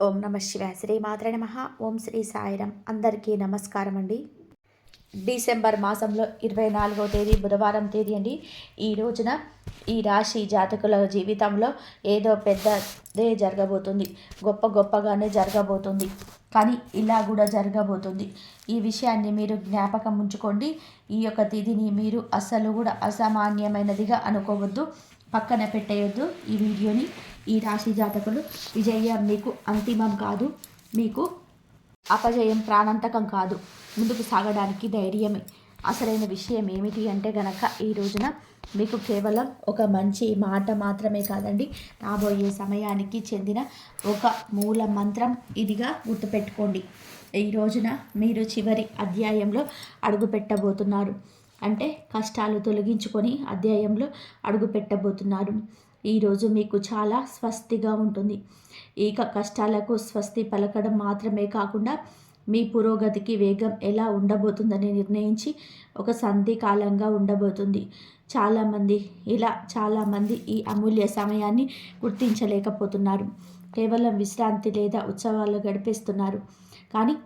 ఓం నమ శివాయ. శ్రీ మాత్రే నమః. ఓం శ్రీ సాయిరాం. అందరికీ నమస్కారం అండి. డిసెంబర్ మాసంలో 24వ తేదీ బుధవారం తేదీ అండి. ఈ రోజున ఈ రాశి జాతకుల జీవితంలో ఏదో పెద్దదే జరగబోతుంది. గొప్పగానే జరగబోతుంది. కానీ ఇలా కూడా జరగబోతుంది. ఈ విషయాన్ని మీరు జ్ఞాపకం ఉంచుకోండి. ఈ యొక్క తిథిని మీరు అస్సలు కూడా అసామాన్యమైనదిగా అనుకోవద్దు, పక్కన పెట్టేయొద్దు. ఈ వీడియోని ఈ రాశి జాతకులు విజయం మీకు అంతిమం కాదు, మీకు అపజయం ప్రాణాంతకం కాదు. ముందుకు సాగడానికి ధైర్యమే అసలైన విషయం. ఏమిటి అంటే గనక ఈ రోజున మీకు కేవలం ఒక మంచి మాట మాత్రమే కాదండి, రాబోయే సమయానికి చెందిన ఒక మూల మంత్రం ఇదిగా గుర్తుపెట్టుకోండి. ఈ రోజున మీరు చివరి అధ్యాయంలో అడుగు పెట్టబోతున్నారు. అంటే కష్టాలు తొలగించుకొని అధ్యాయంలో అడుగు పెట్టబోతున్నారు. ఈరోజు మీకు చాలా స్వస్తిగా ఉంటుంది. ఇక కష్టాలకు స్వస్తి పలకడం మాత్రమే కాకుండా మీ పురోగతికి వేగం ఎలా ఉండబోతుందని నిర్ణయించి ఒక సంధి కాలంగా ఉండబోతుంది. చాలామంది ఈ అమూల్య సమయాన్ని గుర్తించలేకపోతున్నారు. కేవలం విశ్రాంతి లేదా ఉత్సవాలు గడిపేస్తున్నారు. కానీ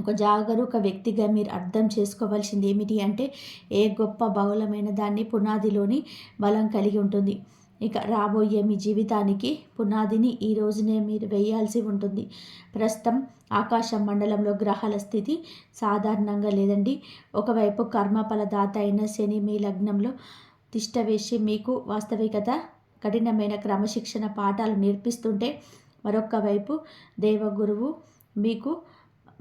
ఒక జాగరూక వ్యక్తిగా మీరు అర్థం చేసుకోవాల్సింది ఏమిటి అంటే, ఏ గొప్ప బహుళమైన దాన్ని పునాదిలోని బలం కలిగి ఉంటుంది. ఇక రాబోయే మీ జీవితానికి పునాదిని ఈ రోజునే మీరు వేయాల్సి ఉంటుంది. ప్రస్తుతం ఆకాశ మండలంలో గ్రహాల స్థితి సాధారణంగా లేదండి. ఒకవైపు కర్మఫలదాత అయిన శని మీ లగ్నంలో తిష్టవేసి మీకు వాస్తవికత, కఠినమైన క్రమశిక్షణ పాఠాలు నేర్పిస్తుంటే, మరొక వైపు దేవగురువు మీకు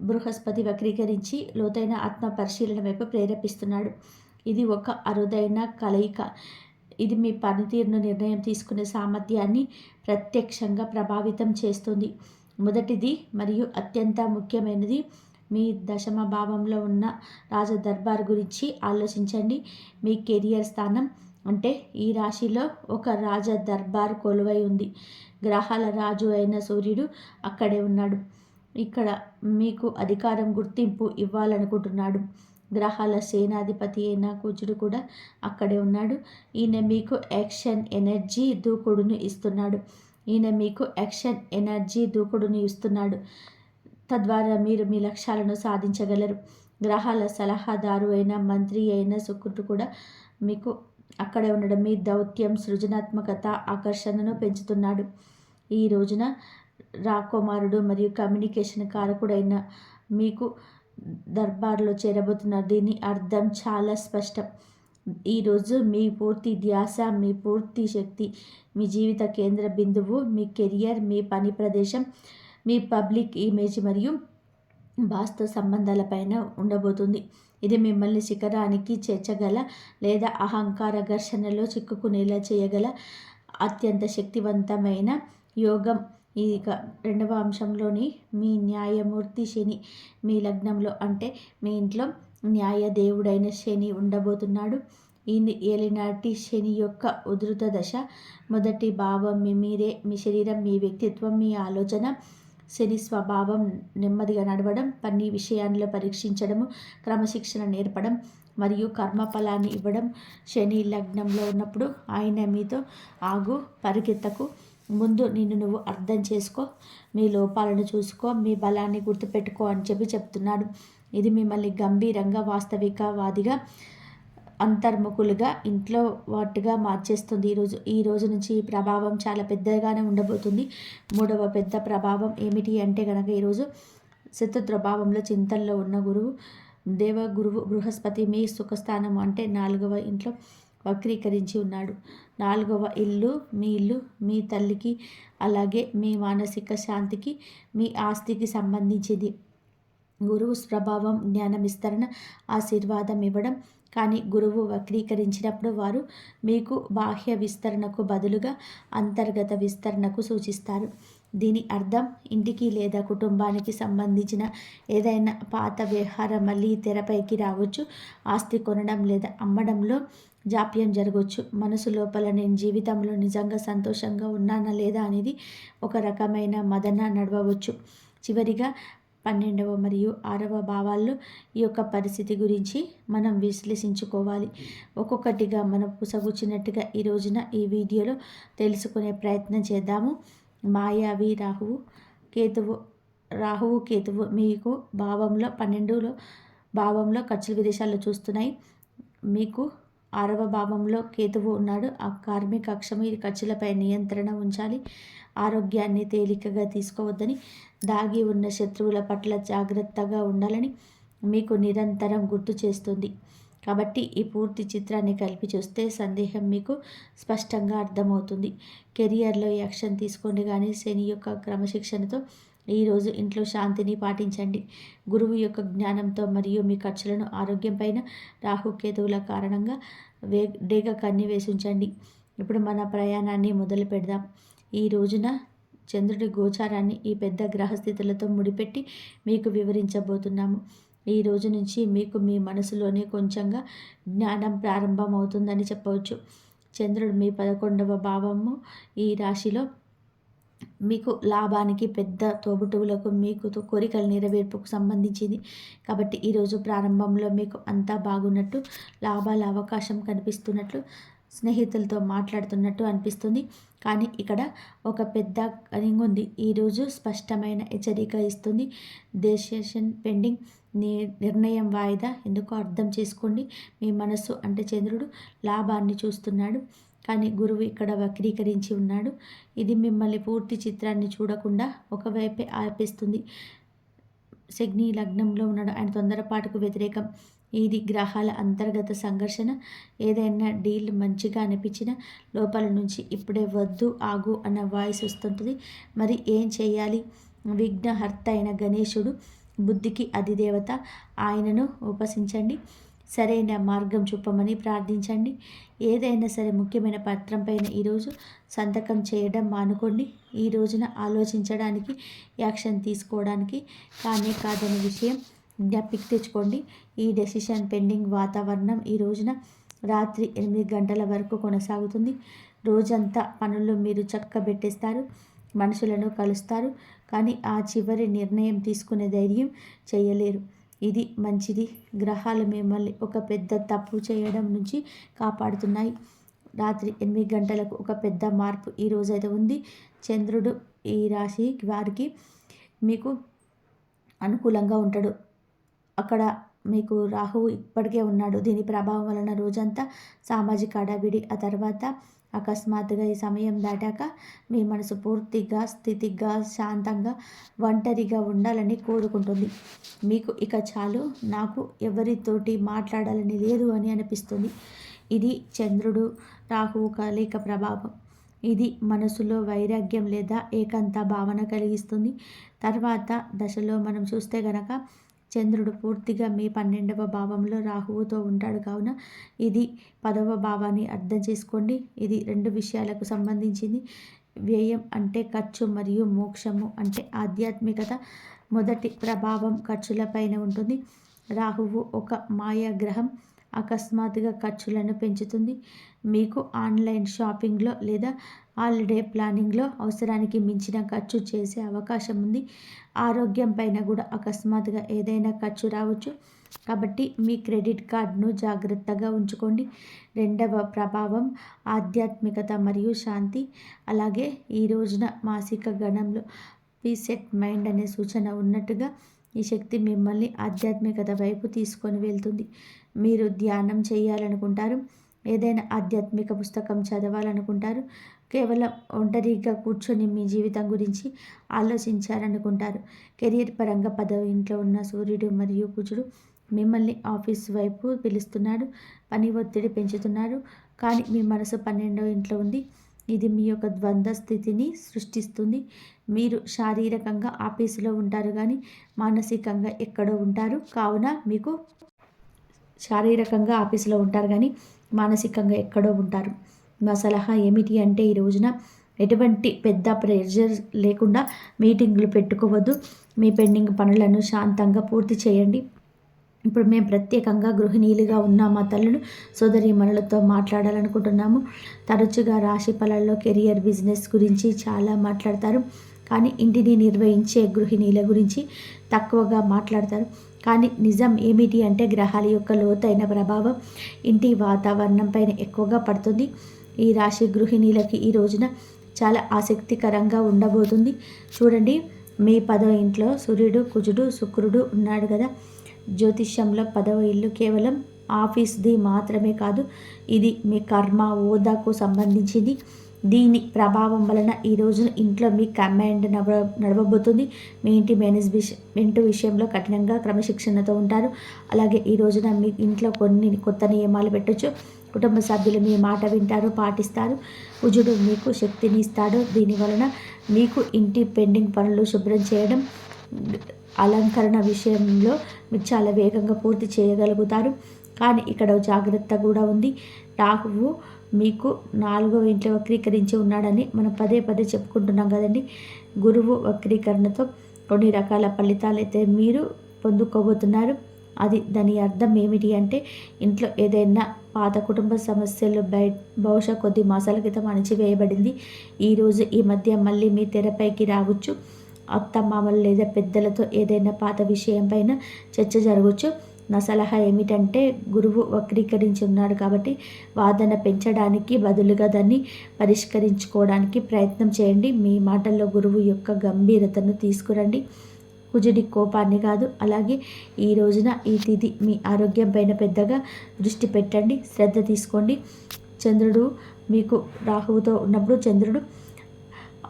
బృహస్పతి వక్రీకరించి లోతైన ఆత్మ పరిశీలన వైపు ప్రేరేపిస్తున్నాడు. ఇది ఒక అరుదైన కలయిక. ఇది మీ పనితీరును, నిర్ణయం తీసుకునే సామర్థ్యాన్ని ప్రత్యక్షంగా ప్రభావితం చేస్తుంది. మొదటిది మరియు అత్యంత ముఖ్యమైనది, మీ దశమ భావంలో ఉన్న రాజదర్బార్ గురించి ఆలోచించండి. మీ కెరియర్ స్థానం అంటే ఈ రాశిలో ఒక రాజదర్బార్ కొలువై ఉంది. గ్రహాల రాజు అయిన సూర్యుడు అక్కడే ఉన్నాడు. ఇక్కడ మీకు అధికారం, గుర్తింపు ఇవ్వాలనుకుంటున్నాడు. గ్రహాల సేనాధిపతి అయిన కుజుడు కూడా అక్కడే ఉన్నాడు. ఈయన మీకు యాక్షన్ ఎనర్జీ, దూకుడును ఇస్తున్నాడు. తద్వారా మీరు మీ లక్ష్యాలను సాధించగలరు. గ్రహాల సలహాదారు అయిన మంత్రి అయిన శుక్రుడు కూడా మీకు అక్కడే ఉండడం మీ దౌత్యం, సృజనాత్మకత, ఆకర్షణను పెంచుతున్నాడు. ఈ రోజున రాకుమారుడు మరియు కమ్యూనికేషన్ కారకుడైన మీకు దర్బార్లో చేరబోతున్నారు. దీని అర్థం చాలా స్పష్టం. ఈరోజు మీ పూర్తి ధ్యాస, మీ పూర్తి శక్తి, మీ జీవిత కేంద్ర బిందువు మీ కెరియర్, మీ పని ప్రదేశం, మీ పబ్లిక్ ఇమేజ్ మరియు వాస్తవ సంబంధాలపైన ఉండబోతుంది. ఇది మిమ్మల్ని శిఖరానికి చేర్చగల లేదా అహంకార ఘర్షణలో చిక్కుకునేలా చేయగల అత్యంత శక్తివంతమైన యోగం. ఇక రెండవ అంశంలోని మీ న్యాయమూర్తి శని మీ లగ్నంలో, అంటే మీ ఇంట్లో న్యాయదేవుడైన శని ఉండబోతున్నాడు. ఈ ఏలినాటి శని యొక్క ఉధృత దశ. మొదటి భావం మీరే, మీ శరీరం, మీ వ్యక్తిత్వం, మీ ఆలోచన. శని స్వభావం నెమ్మదిగా నడవడం, పని విషయాల్లో పరీక్షించడము, క్రమశిక్షణ నేర్పడం మరియు కర్మఫలాన్ని ఇవ్వడం. శని లగ్నంలో ఉన్నప్పుడు ఆయన మీతో ఆగు, పరిగెత్తకు, ముందు నిన్ను నువ్వు అర్థం చేసుకో, మీ లోపాలను చూసుకో, మీ బలాన్ని గుర్తుపెట్టుకో అని చెప్తున్నాడు. ఇది మిమ్మల్ని గంభీరంగా, వాస్తవికవాదిగా, అంతర్ముఖులుగా, ఇంట్లో వాటుగా మార్చేస్తుంది. ఈ రోజు నుంచి ఈ ప్రభావం చాలా పెద్దగానే ఉండబోతుంది. మూడవ పెద్ద ప్రభావం ఏమిటి అంటే కనుక, ఈరోజు శత్రుత్వ భావంలో చింతనలో ఉన్న దేవగురువు బృహస్పతి మీ సుఖస్థానం అంటే 4వ ఇంట్లో వక్రీకరించి ఉన్నాడు. 4వ ఇల్లు మీ తల్లికి, అలాగే మీ మానసిక శాంతికి, మీ ఆస్తికి సంబంధించింది. గురువు స్వభావం జ్ఞానం విస్తరణ, ఆశీర్వాదం ఇవ్వడం. కానీ గురువు వక్రీకరించినప్పుడు వారు మీకు బాహ్య విస్తరణకు బదులుగా అంతర్గత విస్తరణకు సూచిస్తారు. దీని అర్థం ఇంటికి లేదా కుటుంబానికి సంబంధించిన ఏదైనా పాత వ్యవహారం మళ్ళీ తెరపైకి రావచ్చు. ఆస్తి కొనడం లేదా అమ్మడంలో జాప్యం జరగవచ్చు. మనసు లోపల నేను జీవితంలో నిజంగా సంతోషంగా ఉన్నానా లేదా అనేది ఒక రకమైన మదన నడవవచ్చు. చివరిగా 12వ మరియు 6వ భావాల్లో ఈ యొక్క పరిస్థితి గురించి మనం విశ్లేషించుకోవాలి. ఒక్కొక్కటిగా మనం పుసగుచ్చినట్టుగా ఈ రోజున ఈ వీడియోలో తెలుసుకునే ప్రయత్నం చేద్దాము. మాయావి రాహువు కేతువు రాహువు కేతువు మీకు భావంలో 12లో భావంలో ఖర్చులు విదేశాల్లో చూస్తున్నాయి. మీకు 6వ భావంలో కేతువు ఉన్నాడు. ఆ కార్మిక అక్షము ఈ ఖర్చులపై నియంత్రణ ఉంచాలి. ఆరోగ్యాన్ని తేలికగా తీసుకోవద్దని, దాగి ఉన్న శత్రువుల పట్ల జాగ్రత్తగా ఉండాలని మీకు నిరంతరం గుర్తు చేస్తుంది. కాబట్టి ఈ పూర్తి చిత్రాన్ని కలిపి చూస్తే సందేహం మీకు స్పష్టంగా అర్థమవుతుంది. కెరియర్లో యాక్షన్ తీసుకోండి, కానీ శని యొక్క క్రమశిక్షణతో ఈరోజు ఇంట్లో శాంతిని పాటించండి. గురువు యొక్క జ్ఞానంతో మరియు మీ ఖర్చులను ఆరోగ్యం పైన రాహుకేతువుల కారణంగా డేగ కన్ని వేసించండి. ఇప్పుడు మన ప్రయాణాన్ని మొదలు పెడదాం. ఈ రోజున చంద్రుడి గోచారాన్ని ఈ పెద్ద గ్రహస్థితులతో ముడిపెట్టి మీకు వివరించబోతున్నాము. ఈ రోజు నుంచి మీకు మీ మనసులోనే కొంచెంగా జ్ఞానం ప్రారంభమవుతుందని చెప్పవచ్చు. చంద్రుడు మీ 11వ భావము ఈ రాశిలో మీకు లాభానికి, పెద్ద తోబుట్టువులకు, మీకు కోరికల నెరవేర్పుకు సంబంధించింది. కాబట్టి ఈరోజు ప్రారంభంలో మీకు అంతా బాగున్నట్టు, లాభాల అవకాశం కనిపిస్తున్నట్లు, స్నేహితులతో మాట్లాడుతున్నట్టు అనిపిస్తుంది. కానీ ఇక్కడ ఒక పెద్ద కనింగ్ ఉంది. ఈరోజు స్పష్టమైన హెచ్చరిక ఇస్తుంది. డెసిషన్ పెండింగ్, నిర్ణయం వాయిదా. ఎందుకో అర్థం చేసుకోండి. మీ మనస్సు అంటే చంద్రుడు లాభాన్ని చూస్తున్నాడు, కానీ గురువు ఇక్కడ వక్రీకరించి ఉన్నాడు. ఇది మిమ్మల్ని పూర్తి చిత్రాన్ని చూడకుండా ఒకవైపే ఆపేస్తుంది. శని లగ్నంలో ఉన్నాడు. ఆయన తొందరపాటుకు వ్యతిరేకం. ఇది గ్రహాల అంతర్గత సంఘర్షణ. ఏదైనా డీల్ మంచిగా అనిపించిన లోపల నుంచి ఇప్పుడే వద్దు, ఆగు అన్న వాయిస్ వస్తుంటుంది. మరి ఏం చేయాలి? విఘ్నహర్త అయిన గణేశుడు బుద్ధికి అధిదేవత. ఆయనను ఉపాసించండి. సరైన మార్గం చూపమని ప్రార్థించండి. ఏదైనా సరే ముఖ్యమైన పత్రం పైన ఈరోజు సంతకం చేయడం మానుకోండి. ఈ రోజున ఆలోచించడానికి, యాక్షన్ తీసుకోవడానికి కానే కాదనే విషయం జ్ఞాపిక తెచ్చుకోండి. ఈ డెసిషన్ పెండింగ్ వాతావరణం ఈ రోజున రాత్రి 8 గంటల వరకు కొనసాగుతుంది. రోజంతా పనులు మీరు చక్కబెట్టేస్తారు, మనుషులను కలుస్తారు, కానీ ఆ చివరి నిర్ణయం తీసుకునే ధైర్యం చేయలేరు. ఇది మంచిది. గ్రహాలు మిమ్మల్ని ఒక పెద్ద తప్పు చేయడం నుంచి కాపాడుతున్నాయి. రాత్రి 8 గంటలకు ఒక పెద్ద మార్పు ఈ రోజైతే ఉంది. చంద్రుడు ఈ రాశి వారికి మీకు అనుకూలంగా ఉంటాడు. అక్కడ మీకు రాహువు ఇప్పటికే ఉన్నాడు. దీని ప్రభావం వలన రోజంతా సామాజిక హడావిడి. ఆ తర్వాత అకస్మాత్తుగా ఈ సమయం దాటాక మీ మనసు పూర్తిగా స్థితిగా, శాంతంగా, ఒంటరిగా ఉండాలని కోరుకుంటుంది. మీకు ఇక చాలు, నాకు ఎవరితోటి మాట్లాడాలని లేదు అని అనిపిస్తుంది. ఇది చంద్రుడు రాహువు కలయిక ప్రభావం. ఇది మనసులో వైరాగ్యం లేదా ఏకాంత భావన కలిగిస్తుంది. తర్వాత దశలో మనం చూస్తే గనక చంద్రుడు పూర్తిగా మీ 12వ భావంలో రాహువుతో ఉంటాడు. కావున ఇది 10వ భావాన్ని అర్థం చేసుకోండి. ఇది 2 విషయాలకు సంబంధించింది. వ్యయం అంటే ఖర్చు మరియు మోక్షము అంటే ఆధ్యాత్మికత. మొదటి ప్రభావం ఖర్చులపైన ఉంటుంది. రాహువు ఒక మాయా గ్రహం. అకస్మాత్తుగా ఖర్చులను పెంచుతుంది. మీకు ఆన్లైన్ షాపింగ్లో లేదా హాలిడే ప్లానింగ్లో అవసరానికి మించిన ఖర్చు చేసే అవకాశం ఉంది. ఆరోగ్యం పైన కూడా అకస్మాత్తుగా ఏదైనా ఖర్చు రావచ్చు. కాబట్టి మీ క్రెడిట్ కార్డును జాగ్రత్తగా ఉంచుకోండి. 2వ ప్రభావం ఆధ్యాత్మికత మరియు శాంతి. అలాగే ఈ రోజున మాసిక గణంలో పీసెట్ మైండ్ అనే సూచన ఉన్నట్టుగా ఈ శక్తి మిమ్మల్ని ఆధ్యాత్మికత వైపు తీసుకొని వెళ్తుంది. మీరు ధ్యానం చేయాలనుకుంటారు, ఏదైనా ఆధ్యాత్మిక పుస్తకం చదవాలనుకుంటారు, కేవలం ఒంటరిగా కూర్చొని మీ జీవితం గురించి ఆలోచించారనుకుంటారు. కెరీర్ పరంగా 10వ ఇంట్లో ఉన్న సూర్యుడు మరియు కుజుడు మిమ్మల్ని ఆఫీస్ వైపు పిలుస్తున్నాడు, పని ఒత్తిడి పెంచుతున్నారు. కానీ మీ మనసు 12వ ఇంట్లో ఉంది. ఇది మీ యొక్క ద్వంద్వ స్థితిని సృష్టిస్తుంది. మీరు శారీరకంగా ఆఫీసులో ఉంటారు, కానీ మానసికంగా ఎక్కడో ఉంటారు. కావున మీకు శారీరకంగా ఆఫీసులో ఉంటారు, కానీ మానసికంగా ఎక్కడో ఉంటారు. నా సలహా ఏమిటి అంటే ఈ రోజున ఎటువంటి పెద్ద ప్రెషర్ లేకుండా మీటింగ్లు పెట్టుకోవద్దు. మీ పెండింగ్ పనులను శాంతంగా పూర్తి చేయండి. ఇప్పుడు మేము ప్రత్యేకంగా గృహిణీలుగా ఉన్న మా తల్లులు సోదరీమణులతో మాట్లాడాలనుకుంటున్నాము. తరచుగా రాశి ఫలాల్లో కెరియర్, బిజినెస్ గురించి చాలా మాట్లాడతారు, కానీ ఇంటిని నిర్వహించే గృహిణీల గురించి తక్కువగా మాట్లాడతారు. కానీ నిజం ఏమిటి అంటే గ్రహాల యొక్క లోతైన ప్రభావం ఇంటి వాతావరణం పైన ఎక్కువగా పడుతుంది. ఈ రాశి గృహిణీలకి ఈ రోజున చాలా ఆసక్తికరంగా ఉండబోతుంది. చూడండి, మీ 10వ ఇంట్లో సూర్యుడు, కుజుడు, శుక్రుడు ఉన్నాడు కదా. జ్యోతిష్యంలో 10వ ఇల్లు కేవలం ఆఫీస్ది మాత్రమే కాదు, ఇది మీ కర్మ, హోదాకు సంబంధించింది. దీని ప్రభావం వలన ఈ రోజున ఇంట్లో మీ కమాండ్ నడవబోతుంది. మీ ఇంటి మేనేజ్మెంట్ విషయంలో కఠినంగా క్రమశిక్షణతో ఉంటారు. అలాగే ఈ రోజున మీ ఇంట్లో కొన్ని కొత్త నియమాలు పెట్టొచ్చు. కుటుంబ సభ్యులు మీ మాట వింటారు, పాటిస్తారు. కుజుడు మీకు శక్తిని ఇస్తాడు. దీని వలన మీకు ఇంటి పెండింగ్ పనులు శుభ్రం చేయడం, అలంకరణ విషయంలో మీరు చాలా వేగంగా పూర్తి చేయగలుగుతారు. కానీ ఇక్కడ జాగ్రత్త కూడా ఉంది. రాహువు మీకు 4వ ఇంట్లో వక్రీకరించి ఉన్నాడని మనం పదే పదే చెప్పుకుంటున్నాం కదండి. గురువు వక్రీకరణతో కొన్ని రకాల ఫలితాలు అయితే మీరు పొందుకోబోతున్నారు. దాని అర్థం ఏమిటి అంటే, ఇంట్లో ఏదైనా పాత కుటుంబ సమస్యలు బహుశా కొద్ది మాసాల క్రితం అణిచివేయబడింది. ఈరోజు ఈ మధ్య మళ్ళీ మీ తెరపైకి రావచ్చు. అత్తమామలు లేదా పెద్దలతో ఏదైనా పాత విషయం పైన చర్చ జరగవచ్చు. నా సలహా ఏమిటంటే, గురువు వక్రీకరించి ఉన్నాడు కాబట్టి వాదన పెంచడానికి బదులుగా దాన్ని పరిష్కరించుకోవడానికి ప్రయత్నం చేయండి. మీ మాటల్లో గురువు యొక్క గంభీరతను తీసుకురండి, కుజుడి కోపాన్ని కాదు. అలాగే ఈ రోజున ఈ తిథి మీ ఆరోగ్యం పైన పెద్దగా దృష్టి పెట్టండి, శ్రద్ధ తీసుకోండి. చంద్రుడు మీకు రాహువుతో ఉన్నప్పుడు చంద్రుడు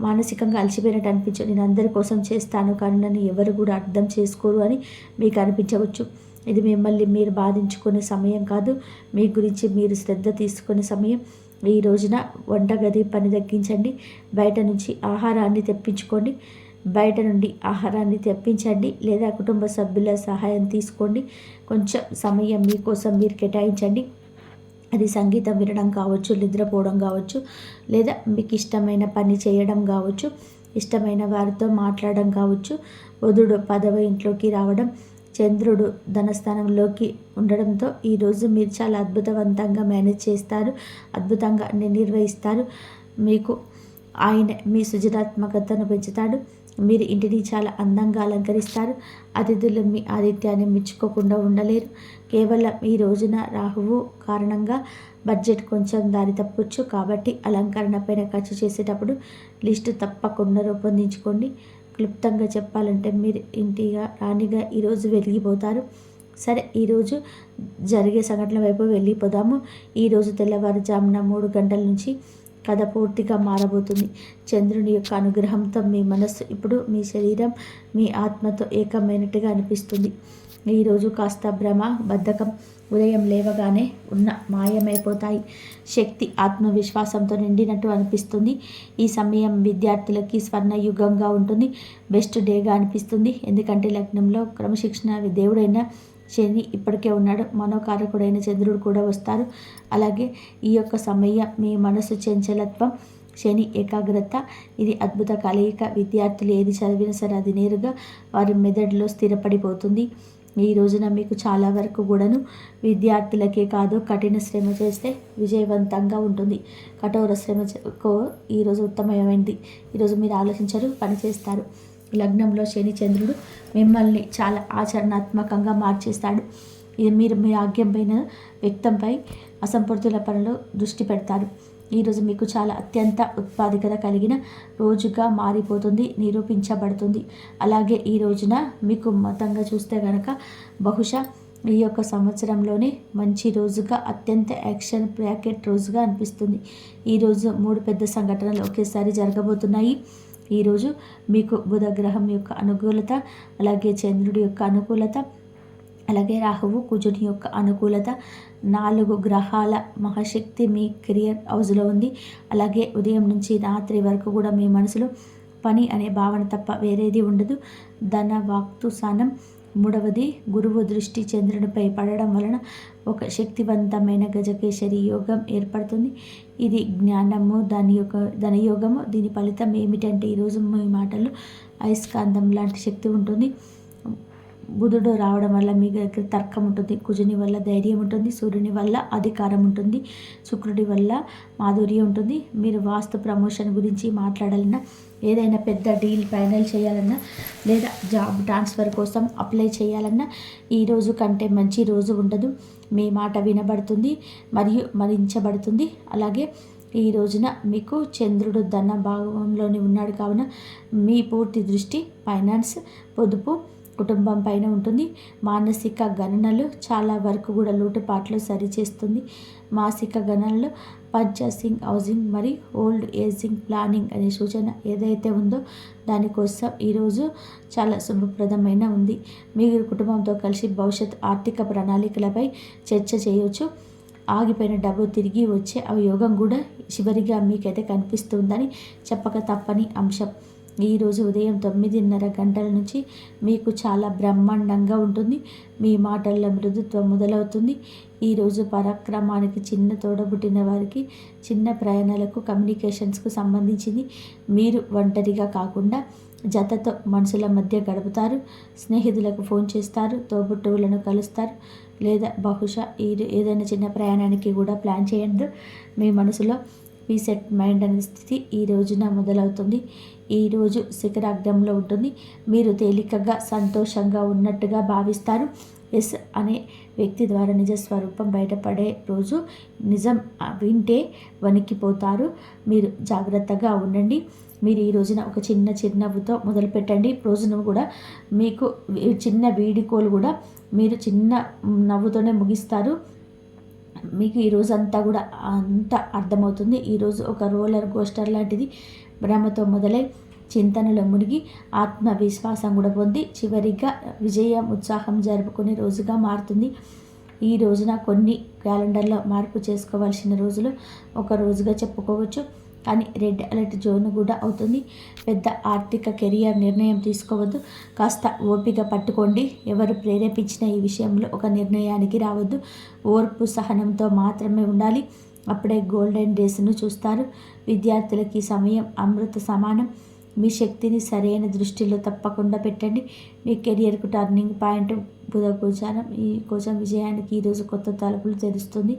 మానసికంగా అలసిపోయినట్టు అనిపించు. నేను అందరి కోసం చేస్తాను కానీ నన్ను ఎవరు కూడా అర్థం చేసుకోరు అని మీకు అనిపించవచ్చు. ఇది మిమ్మల్ని మీరు బాధించుకునే సమయం కాదు, మీ గురించి మీరు శ్రద్ధ తీసుకునే సమయం. ఈ రోజున వంటగది పని తగ్గించండి, బయట నుంచి ఆహారాన్ని తెప్పించుకోండి. బయట నుండి ఆహారాన్ని తెప్పించండి లేదా కుటుంబ సభ్యుల సహాయం తీసుకోండి. కొంచెం సమయం మీకోసం మీరు కేటాయించండి. అది సంగీతం వినడం కావచ్చు, నిద్రపోవడం కావచ్చు, లేదా మీకు ఇష్టమైన పని చేయడం కావచ్చు, ఇష్టమైన వారితో మాట్లాడడం కావచ్చు. బుధుడు 10వ ఇంట్లోకి రావడం, చంద్రుడు ధనస్థానంలోకి ఉండడంతో ఈరోజు మీరు చాలా అద్భుతవంతంగా మేనేజ్ చేస్తారు, అద్భుతంగా నిర్వహిస్తారు. మీకు ఆయన మీ సృజనాత్మకతను పెంచుతాడు. మీరు ఇంటిని చాలా అందంగా అలంకరిస్తారు. అతిథులు మీ ఆతిథ్యాన్ని మెచ్చుకోకుండా ఉండలేరు. కేవలం ఈ రోజున రాహువు కారణంగా బడ్జెట్ కొంచెం దారి తప్పొచ్చు. కాబట్టి అలంకరణ పైన ఖర్చు చేసేటప్పుడు లిస్టు తప్పకుండా రూపొందించుకోండి. క్లుప్తంగా చెప్పాలంటే మీరు ఇంటిగా రాణిగా ఈరోజు వెలిగిపోతారు. సరే, ఈరోజు జరిగే సంఘటనల వైపు వెళ్ళిపోదాము. ఈరోజు తెల్లవారుజామున 3 గంటల నుంచి కథ పూర్తిగా మారబోతుంది. చంద్రుని యొక్క అనుగ్రహంతో మీ మనస్సు ఇప్పుడు మీ శరీరం, మీ ఆత్మతో ఏకమైనట్టుగా అనిపిస్తుంది. ఈరోజు కాస్త భ్రమ, బద్ధకం ఉదయం లేవగానే మాయమైపోతాయి. శక్తి, ఆత్మవిశ్వాసంతో నిండినట్టు అనిపిస్తుంది. ఈ సమయం విద్యార్థులకి స్వర్ణయుగంగా ఉంటుంది, బెస్ట్ డేగా అనిపిస్తుంది. ఎందుకంటే లగ్నంలో క్రమశిక్షణ దేవుడైన శని ఇప్పటికే ఉన్నాడు, మనోకారకుడైన చంద్రుడు కూడా వస్తారు. అలాగే ఈ యొక్క సమయం మీ మనసు చంచలత్వం, శని ఏకాగ్రత, ఇది అద్భుత కలయిక. విద్యార్థులు ఏది చదివినా సరే అది నేరుగా వారి మెదడులో స్థిరపడిపోతుంది. ఈ రోజున మీకు చాలా వరకు కూడాను విద్యార్థులకే కాదు, కఠిన శ్రమ చేస్తే విజయవంతంగా ఉంటుంది. కఠోర శ్రమకు ఈరోజు ఉత్తమమైంది. ఈరోజు మీరు ఆలోచించరు, పని చేస్తారు. లగ్నంలో శని చంద్రుడు మిమ్మల్ని చాలా ఆచరణాత్మకంగా మార్చేస్తాడు. ఇది మీరు మీ ఆజ్ఞమైన వ్యక్తంపై అసంపూర్తుల పనులు దృష్టి పెడతారు. ఈరోజు మీకు చాలా అత్యంత ఉత్పాదకత కలిగిన రోజుగా మారిపోతుంది, నిరూపించబడుతుంది. అలాగే ఈ రోజున మీకు మొత్తంగా చూస్తే కనుక బహుశా ఈ యొక్క సంవత్సరంలోనే మంచి రోజుగా, అత్యంత యాక్షన్ ప్యాకెట్ రోజుగా అనిపిస్తుంది. ఈరోజు 3 పెద్ద సంఘటనలు ఒకేసారి జరగబోతున్నాయి. ఈరోజు మీకు బుధ గ్రహం యొక్క అనుకూలత, అలాగే చంద్రుడి యొక్క అనుకూలత, అలాగే రాహువు కుజుని యొక్క అనుకూలత, 4 గ్రహాల మహాశక్తి మీ కెరియర్ హౌస్లో ఉంది. అలాగే ఉదయం నుంచి రాత్రి వరకు కూడా మీ మనసులో పని అనే భావన తప్ప వేరేది ఉండదు. ధన వాక్తు స్థానం 3వది గురువు దృష్టి చంద్రునిపై పడడం వలన ఒక శక్తివంతమైన గజకేశరి యోగం ఏర్పడుతుంది. ఇది జ్ఞానము, ధనయోగము. దీని ఫలితం ఏమిటంటే ఈరోజు మీ మాటల్లో అయస్కాంతం లాంటి శక్తి ఉంటుంది. బుధుడు రావడం వల్ల మీ దగ్గర తర్కం ఉంటుంది, కుజుని వల్ల ధైర్యం ఉంటుంది, సూర్యుని వల్ల అధికారం ఉంటుంది, శుక్రుడి వల్ల మాధుర్యం ఉంటుంది. మీరు వాస్తు ప్రమోషన్ గురించి మాట్లాడాలన్నా, ఏదైనా పెద్ద డీల్ ఫైనల్ చేయాలన్నా, లేదా జాబ్ ట్రాన్స్ఫర్ కోసం అప్లై చేయాలన్నా ఈ రోజు కంటే మంచి రోజు ఉండదు. మీ మాట వినబడుతుంది మరియు మరించబడుతుంది. అలాగే ఈ రోజున మీకు చంద్రుడు ధన భాగంలోనే ఉన్నాడు కావున మీ పూర్తి దృష్టి ఫైనాన్స్, పొదుపు, కుటుంబం పైన ఉంటుంది. మానసిక గణనలు చాలా వరకు కూడా లోటుపాట్లు సరిచేస్తుంది. మాసిక గణనలు పర్చేసింగ్, హౌసింగ్ మరియు ఓల్డ్ ఏజింగ్ ప్లానింగ్ అనే సూచన ఏదైతే ఉందో దానికోసం ఈరోజు చాలా శుభప్రదమైన ఉంది. మీరు కుటుంబంతో కలిసి భవిష్యత్ ఆర్థిక ప్రణాళికలపై చర్చ చేయవచ్చు. ఆగిపోయిన డబ్బు తిరిగి వచ్చే యోగం కూడా చివరిగా మీకైతే కనిపిస్తుందని చెప్పక తప్పని అంశం. ఈరోజు ఉదయం 9:30 గంటల నుంచి మీకు చాలా బ్రహ్మాండంగా ఉంటుంది. మీ మాటల్లో మృదుత్వం మొదలవుతుంది. ఈరోజు పరాక్రమానికి చిన్న తోడబుట్టిన వారికి చిన్న ప్రయాణాలకు, కమ్యూనికేషన్స్కు సంబంధించింది. మీరు ఒంటరిగా కాకుండా జతతో మనుషుల మధ్య గడుపుతారు. స్నేహితులకు ఫోన్ చేస్తారు, తోబుట్టువులను కలుస్తారు, లేదా బహుశా ఏదైనా చిన్న ప్రయాణానికి కూడా ప్లాన్ చేయండి. మీ మనసులో పీసెట్ మైండ్ అనే స్థితి ఈ రోజున మొదలవుతుంది. ఈరోజు శిఖరాగ్రంలో ఉంటుంది. మీరు తేలికగా సంతోషంగా ఉన్నట్టుగా భావిస్తారు. ఎస్ అనే వ్యక్తి ద్వారా నిజ స్వరూపం బయటపడే రోజు. నిజం వింటే వణికిపోతారు. మీరు జాగ్రత్తగా ఉండండి. మీరు ఈ రోజున ఒక చిన్న చిరునవ్వుతో మొదలుపెట్టండి. రోజును కూడా మీకు చిన్న వీడికోలు కూడా మీరు చిన్న నవ్వుతోనే ముగిస్తారు. మీకు ఈ రోజంతా కూడా అంత అర్థమవుతుంది. ఈరోజు ఒక రోలర్ కోస్టర్ లాంటిది. భ్రమతో మొదలై చింతనలో మునిగి ఆత్మవిశ్వాసం కూడా పొంది చివరిగా విజయం, ఉత్సాహం జరుపుకునే రోజుగా మారుతుంది. ఈ రోజున కొన్ని క్యాలెండర్లో మార్పు చేసుకోవాల్సిన రోజులు ఒక రోజుగా చెప్పుకోవచ్చు. కానీ రెడ్ అలర్ట్ జోన్ కూడా అవుతుంది. పెద్ద ఆర్థిక కెరియర్ నిర్ణయం తీసుకోవద్దు. కాస్త ఓపిక పట్టుకోండి. ఎవరు ప్రేరేపించిన ఈ విషయంలో ఒక నిర్ణయానికి రావద్దు. ఓర్పు, సహనంతో మాత్రమే ఉండాలి. అప్పుడే గోల్డెన్ డేస్ను చూస్తారు. విద్యార్థులకి సమయం అమృత సమానం. మీ శక్తిని సరైన దృష్టిలో తప్పకుండా పెట్టండి. మీ కెరియర్కు టర్నింగ్ పాయింట్ బుధ గోచారం. ఈ కోసం విజయానికి ఈరోజు కొత్త తలుపులు తెరుస్తుంది.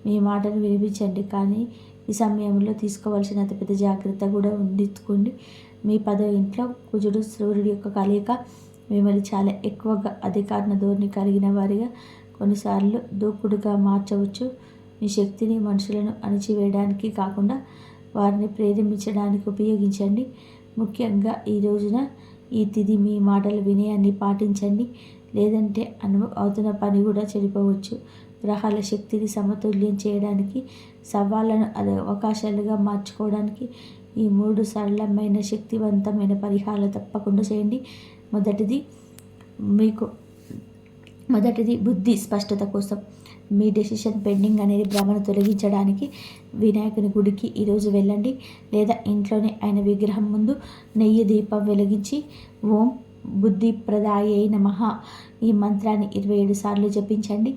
మీ మాటను వినిపించండి, కానీ ఈ సమయంలో తీసుకోవాల్సిన అతిపెద్ద జాగ్రత్త కూడా ఉండించుకోండి. మీ 10వ ఇంట్లో కుజుడు, సూర్యుడి యొక్క కలయిక మిమ్మల్ని చాలా ఎక్కువగా అధికార ధోరణి కలిగిన వారిగా, కొన్నిసార్లు దూకుడుగా మార్చవచ్చు. మీ శక్తిని మనుషులను అణిచివేయడానికి కాకుండా వారిని ప్రేరేపించడానికి ఉపయోగించండి. ముఖ్యంగా ఈ రోజున ఈ తిథి మీ మాటలు వినయాన్ని పాటించండి, లేదంటే అవుతున్న పని కూడా చెడిపోవచ్చు. గ్రహాల శక్తిని సమతుల్యం చేయడానికి, సవాళ్లను అవకాశాలుగా మార్చుకోవడానికి ఈ 3 సరళమైన శక్తివంతమైన పరిహారాలు తప్పకుండా చేయండి. మొదటిది బుద్ధి స్పష్టత కోసం. మీ డెసిషన్ పెండింగ్ అనేది భ్రమను తొలగించడానికి వినాయకుని గుడికి ఈరోజు వెళ్ళండి, లేదా ఇంట్లోనే ఆయన విగ్రహం ముందు నెయ్యి దీపం వెలిగించి ఓం బుద్ధిప్రదాయై నమః ఈ మంత్రాన్ని 27 సార్లు జపించండి.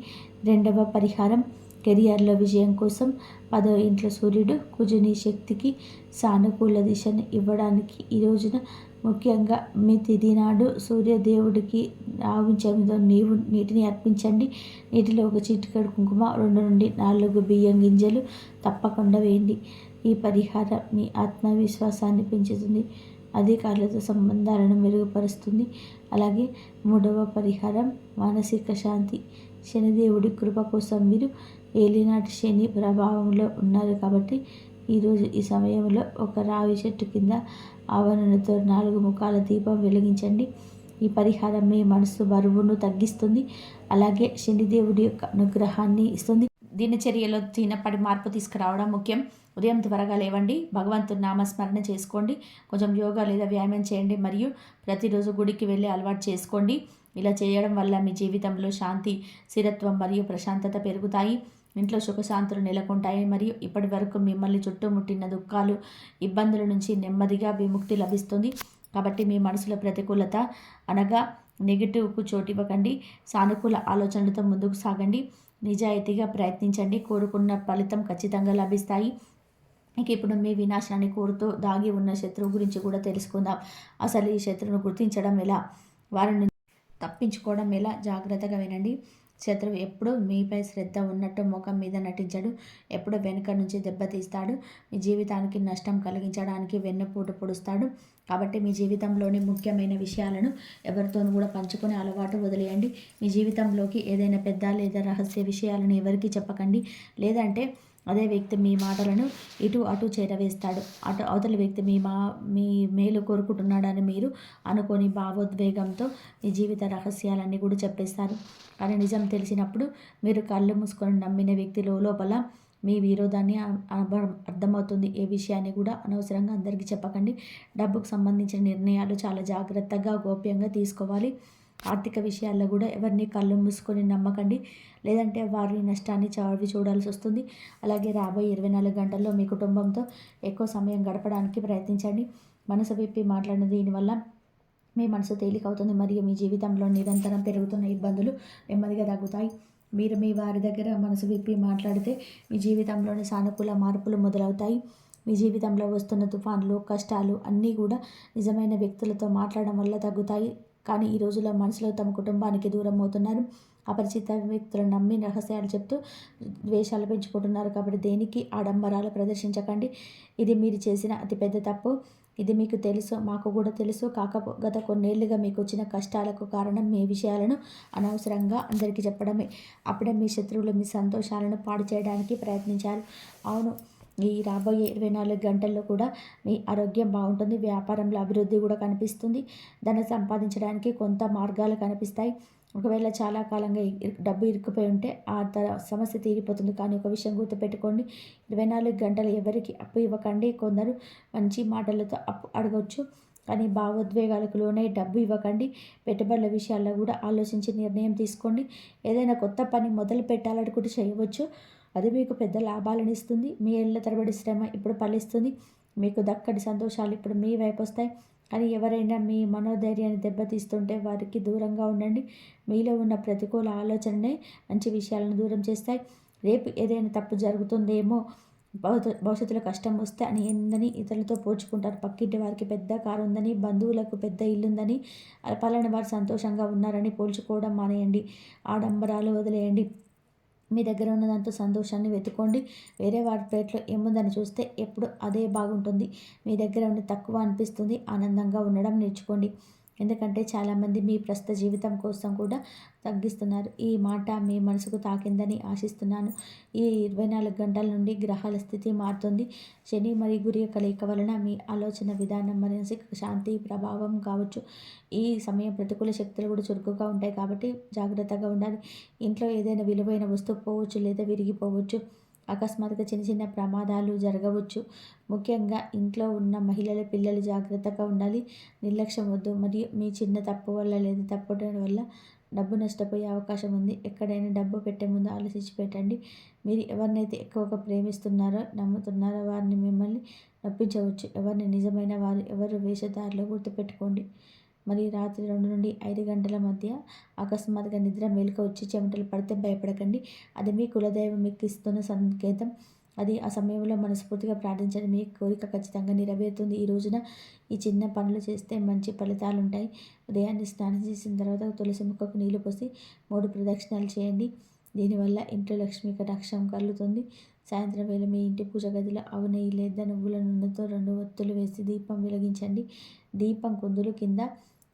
రెండవ పరిహారం కెరియర్లో విజయం కోసం. 10వ ఇంట్లో సూర్యుడు కుజుని శక్తికి సానుకూల దిశను ఇవ్వడానికి ఈ రోజున ముఖ్యంగా మీ తిథి నాడు సూర్యదేవుడికి ఆవించమితో నీటిని అర్పించండి. నీటిలో ఒక చిటికెడు కుంకుమ, 2 నుండి 4 బియ్యం గింజలు తప్పకుండా వేయండి. ఈ పరిహారం మీ ఆత్మవిశ్వాసాన్ని పెంచుతుంది, అధికారులతో సంబంధాలను మెరుగుపరుస్తుంది. అలాగే 3వ పరిహారం మానసిక శాంతి. శనిదేవుడి కృప కోసం. మీరు ఏలినాటి శని ప్రభావంలో ఉన్నారు కాబట్టి ఈరోజు ఈ సమయంలో ఒక రావి చెట్టు కింద ఆవరణతో 4 ముఖాల దీపం వెలిగించండి. ఈ పరిహారం మీ మనసు బరువును తగ్గిస్తుంది, అలాగే శనిదేవుడి యొక్క అనుగ్రహాన్ని ఇస్తుంది. దినచర్యలో చిన్నప్పటి మార్పు తీసుకురావడం ముఖ్యం. ఉదయం త్వరగా లేవండి, భగవంతుని నామస్మరణ చేసుకోండి, కొంచెం యోగా లేదా వ్యాయామం చేయండి, మరియు ప్రతిరోజు గుడికి వెళ్ళి అలవాటు చేసుకోండి. ఇలా చేయడం వల్ల మీ జీవితంలో శాంతి, స్థిరత్వం మరియు ప్రశాంతత పెరుగుతాయి. ఇంట్లో సుఖశాంతులు నెలకొంటాయి, మరియు ఇప్పటి వరకు మిమ్మల్ని చుట్టుముట్టిన దుఃఖాలు, ఇబ్బందుల నుంచి నెమ్మదిగా విముక్తి లభిస్తుంది. కాబట్టి మీ మనసులో ప్రతికూలత అనగా నెగిటివ్కు చోటివ్వకండి. సానుకూల ఆలోచనలతో ముందుకు సాగండి. నిజాయితీగా ప్రయత్నించండి. కోరుకున్న ఫలితం ఖచ్చితంగా లభిస్తాయి. ఇక ఇప్పుడు మీ వినాశనాన్ని కోరుతూ దాగి ఉన్న శత్రువు గురించి కూడా తెలుసుకుందాం. అసలు ఈ శత్రువును గుర్తించడం ఎలా, వారిని తప్పించుకోవడం ఎలా, జాగ్రత్తగా వినండి. శత్రువు ఎప్పుడు మీపై శ్రద్ధ ఉన్నట్టు ముఖం మీద నటించడు. ఎప్పుడు వెనుక నుంచి దెబ్బతీస్తాడు. మీ జీవితానికి నష్టం కలిగించడానికి వెన్నుపోటు పొడుస్తాడు. కాబట్టి మీ జీవితంలోని ముఖ్యమైన విషయాలను ఎవరితోనూ కూడా పంచుకునే అలవాటు వదిలేయండి. మీ జీవితంలోకి ఏదైనా పెద్ద లేదా రహస్య విషయాలను ఎవరికీ చెప్పకండి. లేదంటే అదే వ్యక్తి మీ మాటలను ఇటు అటు చేరవేస్తాడు. అవతలి వ్యక్తి మీ మేలు కోరుకుంటున్నాడని మీరు అనుకోని భావోద్వేగంతో మీ జీవిత రహస్యాలన్నీ కూడా చెప్పేస్తారు. కానీ నిజం తెలిసినప్పుడు మీరు కళ్ళు మూసుకొని నమ్మిన వ్యక్తి లోపల మీ విరోధాన్ని అర్థమవుతుంది. ఏ విషయాన్ని కూడా అనవసరంగా అందరికీ చెప్పకండి. డబ్బుకు సంబంధించిన నిర్ణయాలు చాలా జాగ్రత్తగా గోప్యంగా తీసుకోవాలి. ఆర్థిక విషయాల్లో కూడా ఎవరిని కళ్ళు మూసుకొని నమ్మకండి, లేదంటే వారి నష్టాన్ని చూడాల్సి వస్తుంది. అలాగే రాబోయే 24 గంటల్లో మీ కుటుంబంతో ఎక్కువ సమయం గడపడానికి ప్రయత్నించండి. మనసు విప్పి మాట్లాడిన దీనివల్ల మీ మనసు తేలికవుతుంది మరియు మీ జీవితంలో నిరంతరం పెరుగుతున్న ఇబ్బందులు నెమ్మదిగా తగ్గుతాయి. మీరు మీ వారి దగ్గర మనసు విప్పి మాట్లాడితే మీ జీవితంలోని సానుకూల మార్పులు మొదలవుతాయి. మీ జీవితంలో వస్తున్న తుఫాన్లు, కష్టాలు అన్నీ కూడా నిజమైన వ్యక్తులతో మాట్లాడడం వల్ల తగ్గుతాయి. కానీ ఈ రోజుల్లో మనుషులు తమ కుటుంబానికి దూరం అవుతున్నారు. అపరిచిత వ్యక్తులను నమ్మి రహస్యాలు చెప్తూ ద్వేషాలు పెంచుకుంటున్నారు. కాబట్టి దేనికి ఆడంబరాలు ప్రదర్శించకండి. ఇది మీరు చేసిన అతిపెద్ద తప్పు. ఇది మీకు తెలుసు, మాకు కూడా తెలుసు. గత కొన్నేళ్లుగా మీకు వచ్చిన కష్టాలకు కారణం మీ విషయాలను అనవసరంగా అందరికీ చెప్పడమే. అప్పుడే మీ శత్రువులు మీ సంతోషాలను పాడు చేయడానికి ప్రయత్నించారు. అవును, ఈ రాబోయే 24 గంటల్లో కూడా మీ ఆరోగ్యం బాగుంటుంది. వ్యాపారంలో అభివృద్ధి కూడా కనిపిస్తుంది. ధనం సంపాదించడానికి కొంత మార్గాలు కనిపిస్తాయి. ఒకవేళ చాలా కాలంగా డబ్బు ఇరుక్కుపోయి ఉంటే ఆ సమస్య తీరిపోతుంది. కానీ ఒక విషయం గుర్తుపెట్టుకోండి, 24 గంటలు ఎవరికి అప్పు ఇవ్వకండి. కొందరు మంచి మాటలతో అప్పు అడగవచ్చు, కానీ భావోద్వేగాలకు లోనై డబ్బు ఇవ్వకండి. పెట్టుబడుల విషయాల్లో కూడా ఆలోచించి నిర్ణయం తీసుకోండి. ఏదైనా కొత్త పని మొదలు పెట్టాలనుకుంటే చేయవచ్చు. అది మీకు పెద్ద లాభాలను ఇస్తుంది. మీ ఏళ్ల తరబడి శ్రమ ఇప్పుడు ఫలిస్తుంది. మీకు దక్కడి సంతోషాలు ఇప్పుడు మీ వైపు వస్తాయి. కానీ ఎవరైనా మీ మనోధైర్యాన్ని దెబ్బతీస్తుంటే వారికి దూరంగా ఉండండి. మీలో ఉన్న ప్రతికూల ఆలోచననే మంచి విషయాలను దూరం చేస్తాయి. రేపు ఏదైనా తప్పు జరుగుతుందేమో, భవిష్యత్తులో కష్టం వస్తే అని ఏందని ఇతరులతో పోల్చుకుంటారు. పక్కింటి వారికి పెద్ద కారు ఉందని, బంధువులకు పెద్ద ఇల్లుందని, పలాని వారు సంతోషంగా ఉన్నారని పోల్చుకోవడం మానేయండి. ఆడంబరాలు వదిలేయండి. మీ దగ్గర ఉన్న దాంతో సంతోషాన్ని వెతుక్కోండి. వేరే వారి ప్లేట్లో ఏముందని చూస్తే ఎప్పుడు అదే బాగుంటుంది. మీ దగ్గర ఉండి తక్కువ అనిపిస్తుంది. ఆనందంగా ఉండడం నేర్చుకోండి. ఎందుకంటే చాలామంది మీ ప్రస్తుత జీవితం కోసం కూడా తగ్గిస్తున్నారు. ఈ మాట మీ మనసుకు తాకిందని ఆశిస్తున్నాను. ఈ 24 గంటల నుండి గ్రహాల స్థితి మారుతుంది. శని మరియు గురి కలయిక వలన మీ ఆలోచన విధానం, మానసిక శాంతి ప్రభావం కావచ్చు. ఈ సమయం ప్రతికూల శక్తులు కూడా చురుకుగా ఉంటాయి కాబట్టి జాగ్రత్తగా ఉండాలి. ఇంట్లో ఏదైనా విలువైన వస్తువు పోవచ్చు లేదా విరిగిపోవచ్చు. అకస్మాత్తుగా చిన్న చిన్న ప్రమాదాలు జరగవచ్చు. ముఖ్యంగా ఇంట్లో ఉన్న మహిళలు, పిల్లలు జాగ్రత్తగా ఉండాలి. నిర్లక్ష్యం వద్దు. మరియు మీ చిన్న తప్పు వల్ల లేదా తప్పడం వల్ల డబ్బు నష్టపోయే అవకాశం ఉంది. ఎక్కడైనా డబ్బు పెట్టే ముందు ఆలోచించి పెట్టండి. మీరు ఎవరినైతే ఎక్కువగా ప్రేమిస్తున్నారో, నమ్ముతున్నారో వారిని మిమ్మల్ని నొప్పించవచ్చు. ఎవరిని నిజమైన వారు, ఎవరు వేషధారులో గుర్తుపెట్టుకోండి. మరి రాత్రి 2 నుండి 5 గంటల మధ్య అకస్మాత్తుగా నిద్ర మెలుక వచ్చి చెమటలు పడితే భయపడకండి. అది మీ కులదైవం మీకు ఇస్తున్న సంకేతం. అది ఆ సమయంలో మనస్ఫూర్తిగా ప్రార్థించండి. మీ కోరిక ఖచ్చితంగా నెరవేరుతుంది. ఈ రోజున ఈ చిన్న పనులు చేస్తే మంచి ఫలితాలు ఉంటాయి. ఉదయాన్నే స్నానం చేసిన తర్వాత తులసి మొక్కకు నీళ్లు పోసి 3 ప్రదక్షిణాలు చేయండి. దీనివల్ల ఇంట్లో లక్ష్మీ కటాక్షం కలుగుతుంది. సాయంత్రం వేళ మీ ఇంటి పూజ గదిలో ఆవు నెయ్యి లేదా నువ్వుల నూనెతో 2 ఒత్తులు వేసి దీపం వెలిగించండి. దీపం కుందులు కింద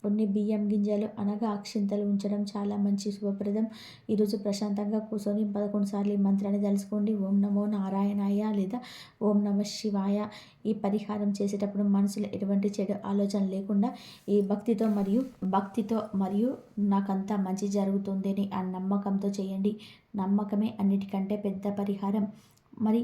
కొన్ని బియ్యం గింజలు అనగా అక్షింతలు ఉంచడం చాలా మంచి శుభప్రదం. ఈరోజు ప్రశాంతంగా కూర్చొని 11 సార్లు ఈ మంత్రాన్ని తలుచుకోండి. ఓం నమో నారాయణాయ లేదా ఓం నమ శివాయ. ఈ పరిహారం చేసేటప్పుడు మనసులో ఎటువంటి చెడు ఆలోచన లేకుండా ఈ భక్తితో మరియు నాకంతా మంచి జరుగుతుందని ఆ నమ్మకంతో చేయండి. నమ్మకమే అన్నిటికంటే పెద్ద పరిహారం. మరి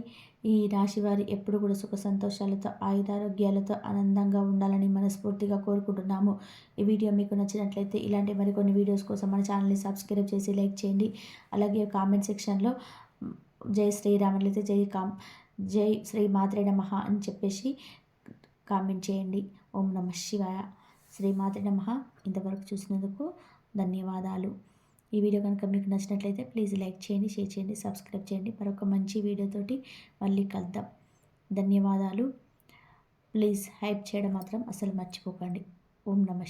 ఈ రాశి వారి ఎప్పుడు కూడా సుఖ సంతోషాలతో, ఆయురారోగ్యాలతో ఆనందంగా ఉండాలని మనస్ఫూర్తిగా కోరుకుంటున్నాము. ఈ వీడియో మీకు నచ్చినట్లయితే ఇలాంటి మరికొన్ని వీడియోస్ కోసం మన ఛానల్ని సబ్స్క్రైబ్ చేసి లైక్ చేయండి. అలాగే కామెంట్ సెక్షన్లో జై శ్రీరామ్ లేకపోతే జై శ్రీ మాత్రే నమః అని చెప్పేసి కామెంట్ చేయండి. ఓం నమ శివాయ. శ్రీ మాత్రే నమః. ఇంతవరకు చూసినందుకు ధన్యవాదాలు. ఈ వీడియో కనుక మీకు నచ్చినట్లయితే ప్లీజ్ లైక్ చేయండి, షేర్ చేయండి, సబ్స్క్రైబ్ చేయండి. మరొక మంచి వీడియోతోటి మళ్ళీ కలుద్దాం. ధన్యవాదాలు. ప్లీజ్ హైప్ చేయడం మాత్రం అసలు మర్చిపోకండి. ఓం నమ